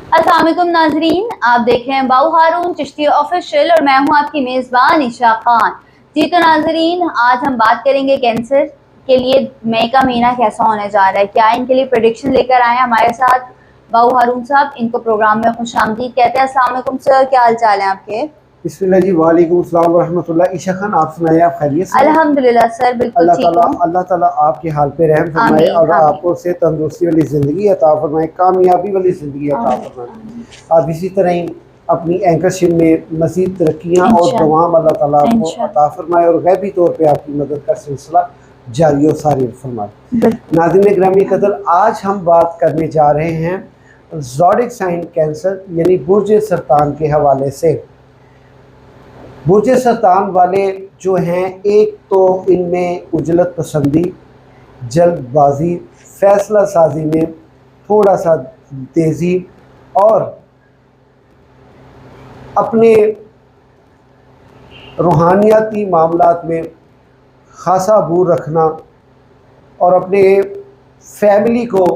अस्सलाम वालेकुम नाजरीन, आप देख रहे हैं बाऊ हारून चिश्ती ऑफिशियल और मैं हूं आपकी मेज़बान ईशा खान। जी तो नाजरीन, आज हम बात करेंगे कैंसर के लिए मई का महीना कैसा होने जा रहा है, क्या इनके लिए प्रेडिक्शन लेकर आए हैं हमारे साथ बाऊ हारून साहब। इनको प्रोग्राम में खुशामदीद कहते हैं। अस्सलाम वालेकुम सर, क्या हाल चाल है आपके? बिस्मिल्लाह जी, वालेकुम अस्सलाम व रहमतुल्लाह। ईशा खान, आप सुनाइए, आप खैरियत से? अल्हम्दुलिल्लाह सर, बिल्कुल ठीक हूँ। अल्लाह ताला आपके हाल पे रहम फरमाए आमीन और आमीन आपको से तंदुरुस्ती वाली ज़िंदगी अता फरमाए, कामयाबी वाली ज़िंदगी अता फरमाए। आप इसी तरह ही अपनी एंकरशिप में मज़ीद तरक्कियाँ और दुआएं अल्लाह ताला आपको अता फरमाए और गैबी तौर पे आपकी मदद का सिलसिला जारी और सारी फरमाए। नाज़रीन गिरामी कदर, आज हम बात करने जा रहे हैं ज़ोडिक साइन कैंसर यानी बुर्ज सरतान के हवाले से। बुर्ज सरतान वाले जो हैं, एक तो इनमें उजलत पसंदी, जल्दबाजी, फैसला साजी में थोड़ा सा तेज़ी और अपने रूहानियाती मामलात में खासा अबूर रखना और अपने फैमिली को,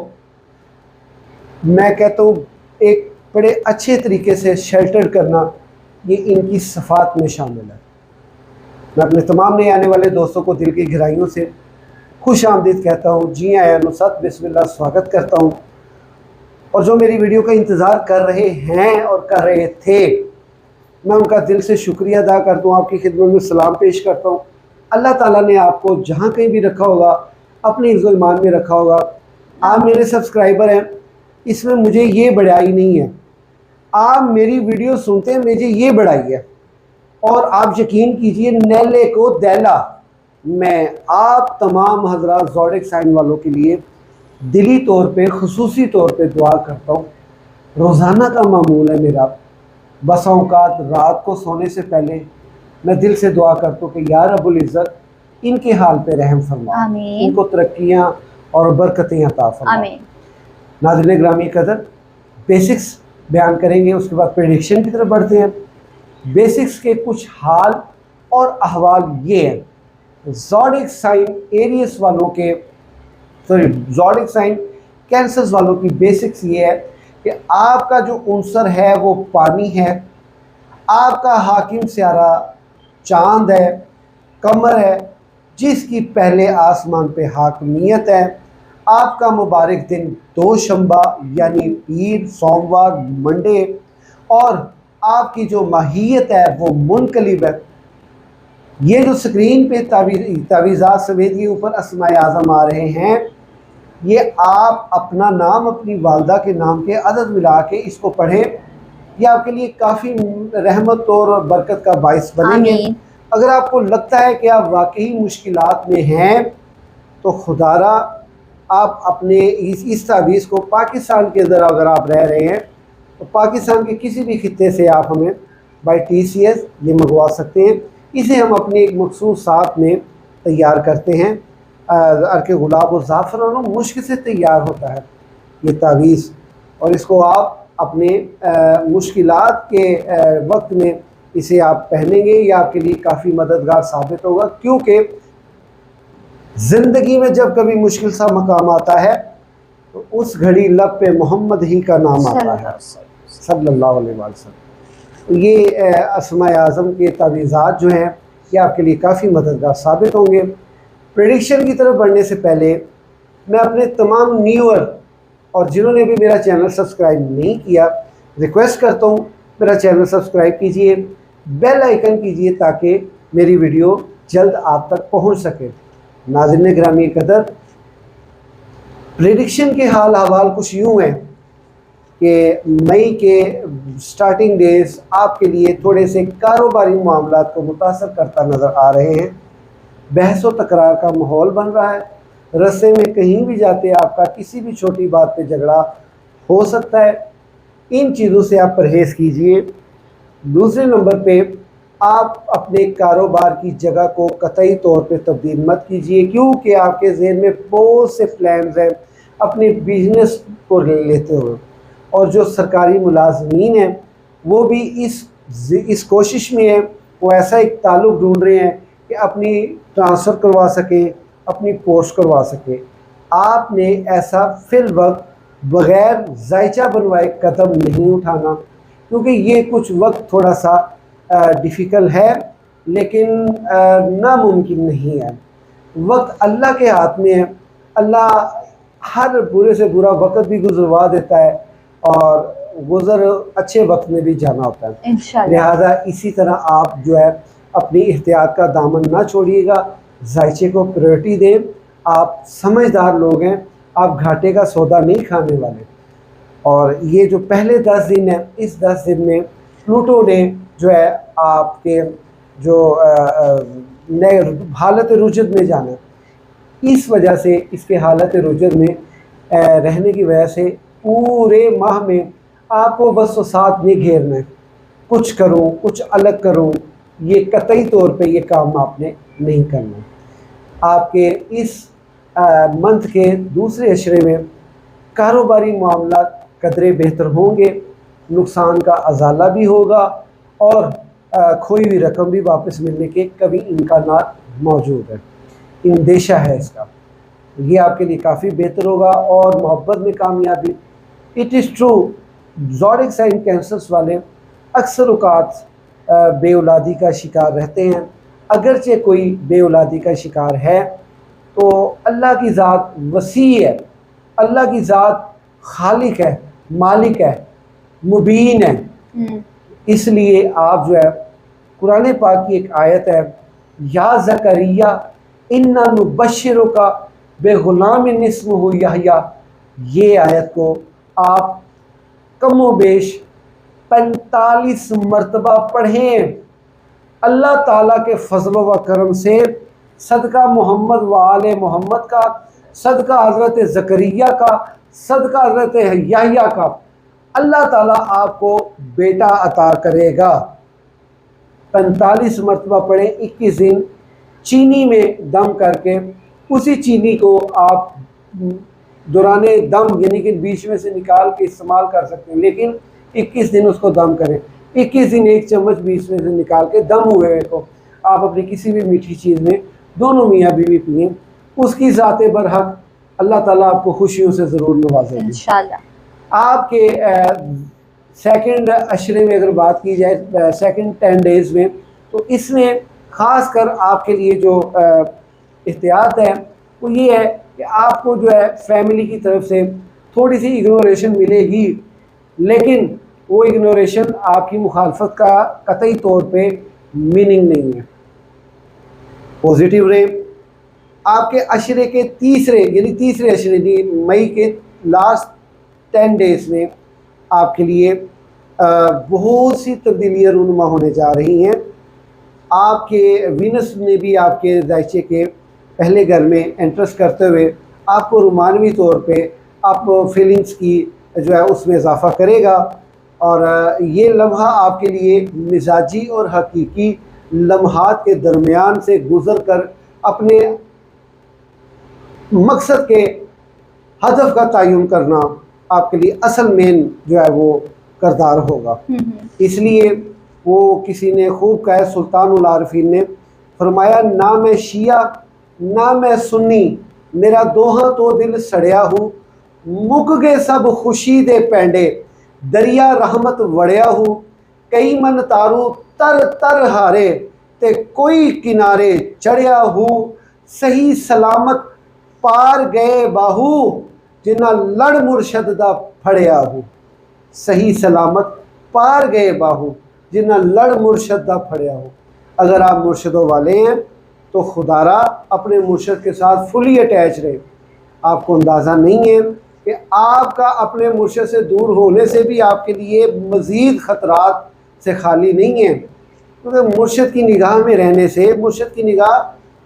मैं कहता हूँ, एक बड़े अच्छे तरीके से शेल्टर करना, ये इनकी सफ़ात में शामिल है। मैं अपने तमाम नए आने वाले दोस्तों को दिल की गहराइयों से खुश आमदीद कहता हूँ, जी आया नुसरत बिस्मिल्लाह स्वागत करता हूँ। और जो मेरी वीडियो का इंतज़ार कर रहे हैं और कर रहे थे, मैं उनका दिल से शुक्रिया अदा करता हूँ, आपकी खिदमत में सलाम पेश करता हूँ। अल्लाह ताला ने आपको जहाँ कहीं भी रखा होगा, अपने इज़्ज़ो ईमान में रखा होगा। आप मेरे सब्सक्राइबर हैं, इसमें मुझे ये बड़ाई नहीं है। आप मेरी वीडियो सुनते हैं, मुझे ये बढ़ाई है। और आप यकीन कीजिए, नेले को दैला, मैं आप तमाम हजरात ज़ोडिक साइन वालों के लिए दिली तौर पे, खुसूसी तौर पे दुआ करता हूँ। रोज़ाना का मामूल है मेरा। बस औकात रात को सोने से पहले मैं दिल से दुआ करता हूँ कि या रब्बुल इज़्ज़त इनके हाल पे रहम फरमा, इनको तरक्कियाँ और बरकतें अता फरमा। नाज़रीन गिरामी कदर, बेसिक्स बयान करेंगे, उसके बाद प्रेडिक्शन की तरफ बढ़ते हैं। बेसिक्स के कुछ हाल और अहवाल ये हैं। ज़ोडिक साइन एरियस वालों के, ज़ोडिक साइन कैंसर्स वालों की बेसिक्स ये है कि आपका जो उनसर है वो पानी है, आपका हाकिम स्यारा चांद है, कमर है जिसकी पहले आसमान पे हाकमियत है। आपका मुबारक दिन दोशंबा यानी पीर, सोमवार, मंडे और आपकी जो माहियत है वो मुनकलिब है। ये जो स्क्रीन पे तावीज़ात समेत ये ऊपर अस्माए आज़म आ रहे हैं, ये आप अपना नाम अपनी वालदा के नाम के अदद मिला के इसको पढ़ें। ये आपके लिए काफ़ी रहमत और बरकत का बाइस बनेंगे। अगर आपको लगता है कि आप वाकई मुश्किलात में हैं, तो खुदारा आप अपने इस तावीज़ को पाकिस्तान के अंदर अगर आप रह रहे हैं तो पाकिस्तान के किसी भी खित्ते से आप हमें बाई TCS ये मंगवा सकते हैं। इसे हम अपने एक मखसूस साथ में तैयार करते हैं। अर्के गुलाब और ज़ाफ़रान मुश्क से तैयार होता है ये तावीज़, और इसको आप अपने मुश्किलात के वक्त में इसे आप पहनेंगे, ये आपके लिए काफ़ी मददगार साबित होगा। क्योंकि ज़िंदगी में जब कभी मुश्किल सा मकाम आता है तो उस घड़ी लब पे मोहम्मद ही का नाम आता है, सल्लल्लाहु अलैहि वसल्लम। ये अस्माए आज़म के तावीज़ात जो हैं ये आपके लिए काफ़ी मददगार साबित होंगे। प्रेडिक्शन की तरफ बढ़ने से पहले मैं अपने तमाम न्यूअर और जिन्होंने भी मेरा चैनल सब्सक्राइब नहीं किया, रिक्वेस्ट करता हूँ मेरा चैनल सब्सक्राइब कीजिए, बेल आइकन कीजिए ताकि मेरी वीडियो जल्द आप तक पहुँच सके। नाज़रीन गिरामी कदर, प्रेडिक्शन के हाल अहवाल कुछ यूँ हैं कि मई के स्टार्टिंग डेज आपके लिए थोड़े से कारोबारी मामलात को मुतासर करता नज़र आ रहे हैं। बहस व तकरार का माहौल बन रहा है। रस्ते में कहीं भी जाते आपका किसी भी छोटी बात पे झगड़ा हो सकता है। इन चीज़ों से आप परहेज़ कीजिए। दूसरे नंबर पे, आप अपने कारोबार की जगह को कतई तौर पे तब्दील मत कीजिए, क्योंकि आपके ज़हन में बहुत से प्लान्स हैं अपने बिजनेस को लेते हुए। और जो सरकारी मुलाजमीन हैं वो भी इस कोशिश में है, वो ऐसा एक ताल्लुक़ ढूंढ रहे हैं कि अपनी ट्रांसफ़र करवा सकें, अपनी पोस्ट करवा सकें। आपने ऐसा फिल वक्त बग़ैर जायचा बनवाए कदम नहीं उठाना, क्योंकि ये कुछ वक्त थोड़ा सा डिफ़िकल्ट है, लेकिन नामुमकिन नहीं है। वक्त अल्लाह के हाथ में है। अल्लाह हर बुरे से बुरा वक्त भी गुजरवा देता है और गुजर अच्छे वक्त में भी जाना होता है। इंशाल्लाह। लिहाजा इसी तरह आप जो है अपनी एहतियात का दामन ना छोड़िएगा, जायचे को प्रायोरिटी दें। आप समझदार लोग हैं, आप घाटे का सौदा नहीं खाने वाले। और ये जो पहले 10 दिन है, इस 10 दिन में प्लूटो ने जो है आपके जो नए हालत रुजद में जाना, इस वजह से इसके हालत रुजद में रहने की वजह से पूरे माह में आपको बस साथ में घेरना है। कुछ करूं, कुछ अलग करूं, ये कतई तौर पे ये काम आपने नहीं करना। आपके इस मंथ के दूसरे अशरे में कारोबारी मामला कदरे बेहतर होंगे, नुकसान का अजाला भी होगा और खोई हुई रकम भी वापस मिलने के कभी इम्कानात मौजूद है। इंदेशा है इसका, ये आपके लिए काफ़ी बेहतर होगा। और मोहब्बत में कामयाबी, it is true, zodiac sign Cancers वाले अक्सर औक़ात बे औलादी का शिकार रहते हैं। अगरचे कोई बे औलादी का शिकार है तो अल्लाह की ज़ात वसी है, अल्लाह की ज़ात खालिक है, मालिक है, मुबीन है। इसलिए आप जो है कुरान पाक की एक आयत है, या ज़करिया इन्ना नुबश्शिरुका बेग़ुलामिन इस्मुहु यहया, ये आयत को आप कमो बेश 45 मरतबा पढ़ें। अल्लाह ताला के फजल व करम से सदका मोहम्मद व आले मोहम्मद का, सदका हज़रत ज़करिया का, सदका हज़रत यहया का, अल्लाह ताला आपको बेटा अता करेगा। 45 मरतबा पढ़ें, 21 दिन चीनी में दम करके, उसी चीनी को आप दौराने दम यानी कि बीच में से निकाल के इस्तेमाल कर सकते हैं, लेकिन 21 दिन उसको दम करें। 21 दिन 1 चम्मच बीच में से निकाल के दम हुए को आप अपनी किसी भी मीठी चीज़ में दोनों मियाँ बीवी पिए, उसकी ज़ाते बरहक अल्लाह ताला आपको खुशियों से ज़रूर नवाजेंगे इंशाल्लाह। आपके सेकंड अशरे में अगर बात की जाए, सेकंड 10 डेज़ में, तो इसमें ख़ास कर आपके लिए जो एहतियात है वो ये है कि आपको जो है फैमिली की तरफ से थोड़ी सी इग्नोरेशन मिलेगी, लेकिन वो इग्नोरेशन आपकी मुखालफत का कतई तौर पे मीनिंग नहीं है। पॉजिटिव रहे। आपके अशरे के तीसरे यानी तीसरे अशरे मई के लास्ट 10 डेज़ में आपके लिए बहुत सी तब्दीलियाँ रूनुमा होने जा रही हैं। आपके वीनस ने भी आपके जायचे के पहले घर में एंट्रेस करते हुए आपको रूमानवी तौर पे आप फीलिंग्स की जो है उसमें इजाफ़ा करेगा। और ये लम्हा आपके लिए मिजाजी और हकीकी लम्हात के दरमियान से गुज़र कर अपने मकसद के हदफ का तयन करना आपके लिए असल मेन जो है वो करदार होगा। इसलिए वो किसी ने खूब कहा, सुल्तान उल आरिफीन ने फरमाया, ना मैं शिया ना मैं सुन्नी, मेरा दोहा तो दिल सड़िया हूँ, मुक गए सब खुशी दे पैंडे, दरिया रहमत वड़िया हूँ, कई मन तारू तर तर हारे, ते कोई किनारे चढ़िया हूँ, सही सलामत पार गए बाहू, जिन्ना लड़ मुर्शद दा फड़िया हूँ। सही सलामत पार गए बाहू, जिन्ना लड़ मुर्शद दा फड़िया हूँ। अगर आप मुर्शदों वाले हैं तो खुदारा अपने मुर्शद के साथ फुली अटैच रहे। आपको अंदाज़ा नहीं है कि आपका अपने मुर्शद से दूर होने से भी आपके लिए मज़ीद ख़तरात से खाली नहीं है, क्योंकि मुर्शद की निगाह में रहने से, मुर्शद की निगाह,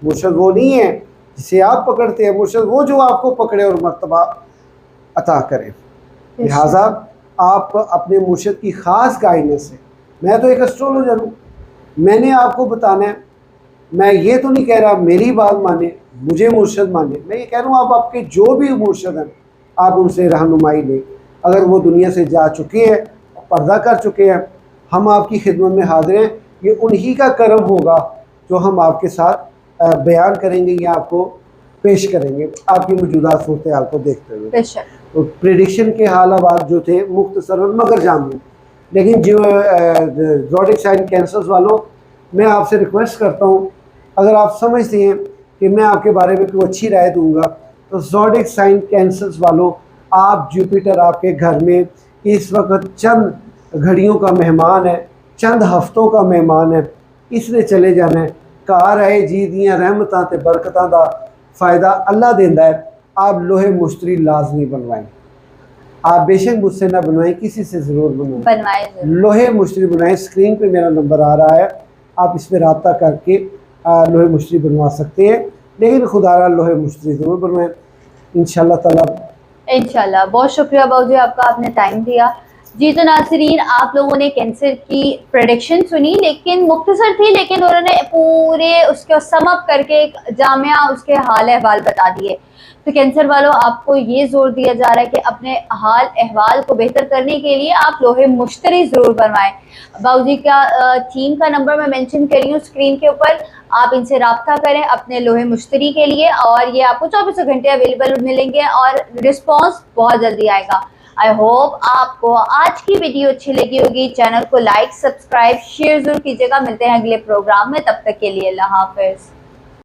मुर्शद वो नहीं है जिसे आप पकड़ते हैं, मुर्शद वो जो आपको पकड़े और मर्तबा अता करे। लिहाजा आप अपने मुर्शद की ख़ास गाइडेंस से, मैं तो एक एस्ट्रोलॉजर हूँ, मैंने आपको बताना है, मैं ये तो नहीं कह रहा मेरी बात माने, मुझे मुर्शद माने, मैं ये कह रहा हूँ आप आपके जो भी मुर्शद हैं आप उनसे रहनुमाई लें। अगर वो दुनिया से जा चुके हैं, पर्दा कर चुके हैं, हम आपकी खिदमत में हाजिर हैं। ये उन्हीं का करम होगा जो हम आपके साथ बयान करेंगे या आपको पेश करेंगे आपकी मौजूदा सूरत हाल को देखते हुए। प्रिडिक्शन के हालात जो थे मुख्तसरन मगर जामून। लेकिन जो ज़ोडिक साइन कैंसर्स वालों, मैं आपसे रिक्वेस्ट करता हूँ, अगर आप समझते हैं कि मैं आपके बारे में कोई अच्छी राय दूंगा, तो ज़ोडिक साइन कैंसर्स वालों, आप जुपिटर आपके घर में इस वक्त चंद घड़ियों का मेहमान है, चंद हफ्तों का मेहमान है, इसने चले जाना है। घर आए जी दियाँ रहमतां ते बरकतां दा फ़ायदा अल्लाह देंदा है। आप लोहे मुश्तरी लाजमी बनवाएं, आप बेशक मुझसे ना बनवाएं, किसी से ज़रूर बनवाएं, लोहे मुश्तरी बनवाएं। स्क्रीन पे मेरा नंबर आ रहा है, आप इस पर रब्ता करके लोहे मुश्तरी बनवा सकते हैं, लेकिन खुदारा लोहे मुश्तरी ज़रूर बनवाएं इंशाल्लाह ताला। इंशाल्लाह। बहुत शुक्रिया बाबू जी आपका, आपने टाइम दिया। जी तो नाज़रीन, आप लोगों ने कैंसर की प्रेडिक्शन सुनी, लेकिन मुख्तसर थी, लेकिन उन्होंने पूरे उसको सम अप करके एक जामिया उसके हाल अहवाल बता दिए। तो कैंसर वालों, आपको ये जोर दिया जा रहा है कि अपने हाल अहवाल को बेहतर करने के लिए आप लोहे मुश्तरी ज़रूर बनवाएं। बाबूजी का टीम का नंबर मैं मेंशन कर रही हूँ स्क्रीन के ऊपर, आप इनसे रब्ता करें अपने लोहे मुश्तरी के लिए, और ये आपको 24 घंटे अवेलेबल मिलेंगे और रिस्पॉन्स बहुत जल्दी आएगा। आई होप आपको आज की वीडियो अच्छी लगी होगी। चैनल को लाइक, सब्सक्राइब, शेयर जरूर कीजिएगा। मिलते हैं अगले प्रोग्राम में, तब तक के लिए अल्लाह हाफिज़।